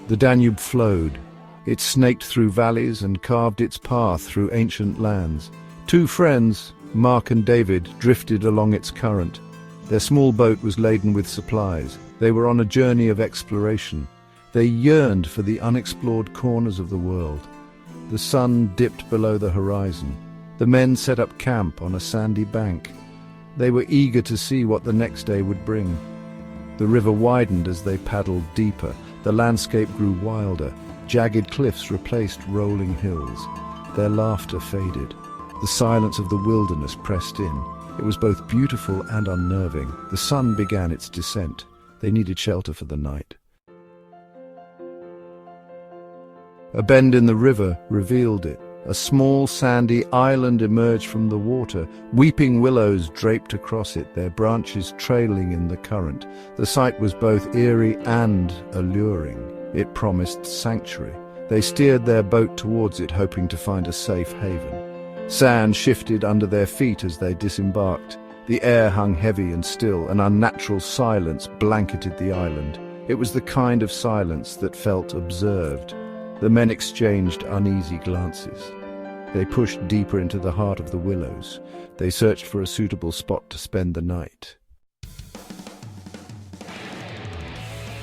The Danube flowed. It snaked through valleys and carved its path through ancient lands. Two friends, Mark and David, drifted along its current. Their small boat was laden with supplies. They were on a journey of exploration. They yearned for the unexplored corners of the world. The sun dipped below the horizon. The men set up camp on a sandy bank. They were eager to see what the next day would bring. The river widened as they paddled deeper. The landscape grew wilder. Jagged cliffs replaced rolling hills. Their laughter faded. The silence of the wilderness pressed in. It was both beautiful and unnerving. The sun began its descent. They needed shelter for the night. A bend in the river revealed it. A small sandy island emerged from the water. Weeping willows draped across it, their branches trailing in the current. The sight was both eerie and alluring. It promised sanctuary. They steered their boat towards it, hoping to find a safe haven. Sand shifted under their feet as they disembarked. The air hung heavy and still. An unnatural silence blanketed the island. It was the kind of silence that felt observed. The men exchanged uneasy glances. They pushed deeper into the heart of the willows. They searched for a suitable spot to spend the night.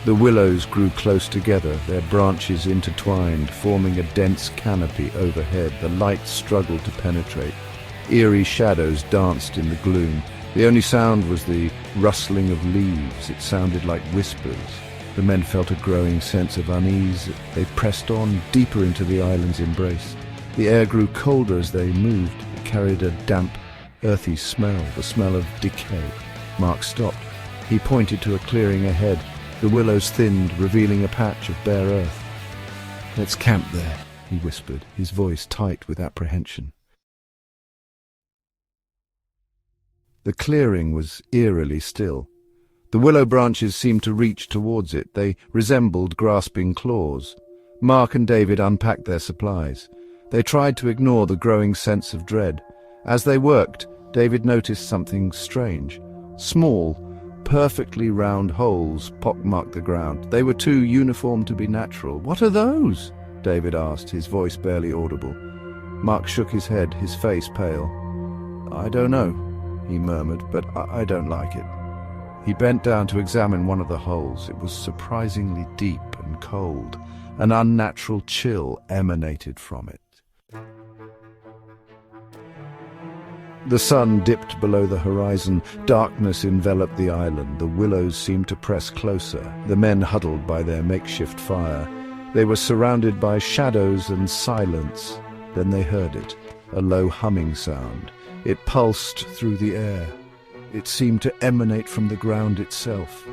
The willows grew close together, their branches intertwined, forming a dense canopy overhead. The light struggled to penetrate. Eerie shadows danced in the gloom. The only sound was the rustling of leaves. It sounded like whispers. The men felt a growing sense of unease. They pressed on, deeper into the island's embrace. The air grew colder as they moved. It carried a damp, earthy smell, the smell of decay. Mark stopped. He pointed to a clearing ahead. The willows thinned, revealing a patch of bare earth. "Let's camp there," he whispered, his voice tight with apprehension. The clearing was eerily still. The willow branches seemed to reach towards it. They resembled grasping claws. Mark and David unpacked their supplies. They tried to ignore the growing sense of dread. As they worked, David noticed something strange. Small, perfectly round holes pockmarked the ground. They were too uniform to be natural. "What are those?" David asked, his voice barely audible. Mark shook his head, his face pale. "I don't know," he murmured, "but I don't like it." He bent down to examine one of the holes. It was surprisingly deep and cold. An unnatural chill emanated from it. The sun dipped below the horizon. Darkness enveloped the island. The willows seemed to press closer. The men huddled by their makeshift fire. They were surrounded by shadows and silence. Then they heard it, a low humming sound. It pulsed through the air. It seemed to emanate from the ground itself.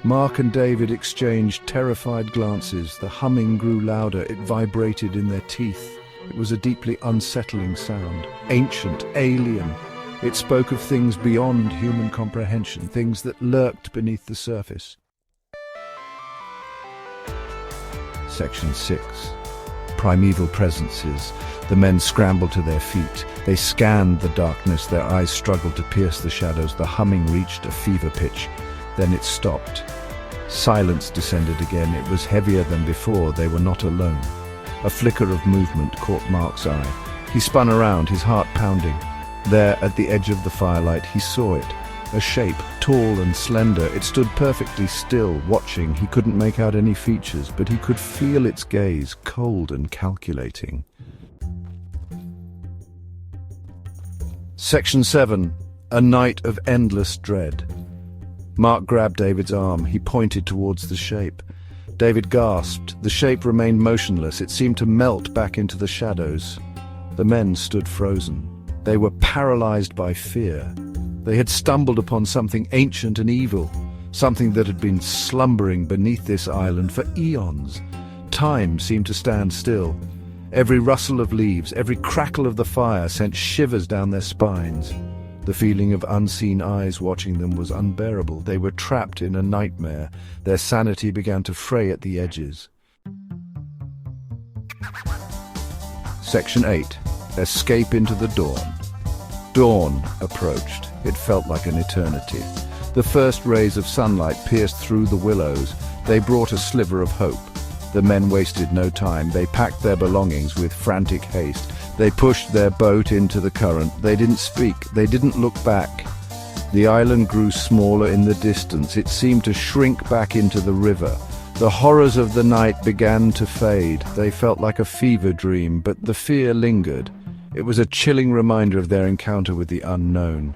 Mark and David exchanged terrified glances. The humming grew louder. It vibrated in their teeth. It was a deeply unsettling sound, ancient, alien. It spoke of things beyond human comprehension, things that lurked beneath the surface. Section 6. Primeval presences. The men scrambled to their feet. They scanned the darkness. Their eyes struggled to pierce the shadows. The humming reached a fever pitch. Then it stopped. Silence descended again. It was heavier than before. They were not alone. A flicker of movement caught Mark's eye. He spun around, his heart pounding. There, at the edge of the firelight, he saw it. A shape, tall and slender. It stood perfectly still, watching. He couldn't make out any features, but he could feel its gaze, cold and calculating. Section 7. A night of endless dread. Mark grabbed David's arm. He pointed towards the shape. David gasped. The shape remained motionless. It seemed to melt back into the shadows. The men stood frozen. They were paralyzed by fear. They had stumbled upon something ancient and evil, something that had been slumbering beneath this island for eons. Time seemed to stand still. Every rustle of leaves, every crackle of the fire sent shivers down their spines. The feeling of unseen eyes watching them was unbearable. They were trapped in a nightmare. Their sanity began to fray at the edges. Section 8. Escape into the dawn. Dawn approached. It felt like an eternity. The first rays of sunlight pierced through the willows. They brought a sliver of hope. The men wasted no time. They packed their belongings with frantic haste. They pushed their boat into the current. They didn't speak. They didn't look back. The island grew smaller in the distance. It seemed to shrink back into the river. The horrors of the night began to fade. They felt like a fever dream, but the fear lingered. It was a chilling reminder of their encounter with the unknown.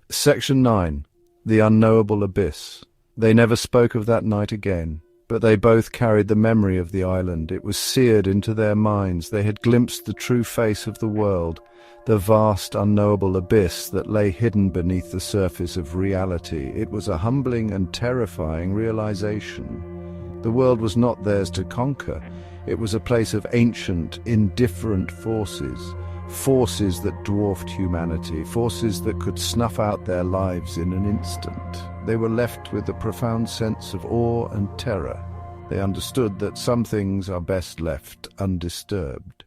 Section 9. The Unknowable Abyss. They never spoke of that night again, but they both carried the memory of the island. It was seared into their minds. They had glimpsed the true face of the world, the vast, unknowable abyss that lay hidden beneath the surface of reality. It was a humbling and terrifying realization. The world was not theirs to conquer. It was a place of ancient, indifferent forces, forces that dwarfed humanity, forces that could snuff out their lives in an instant. They were left with a profound sense of awe and terror. They understood that some things are best left undisturbed.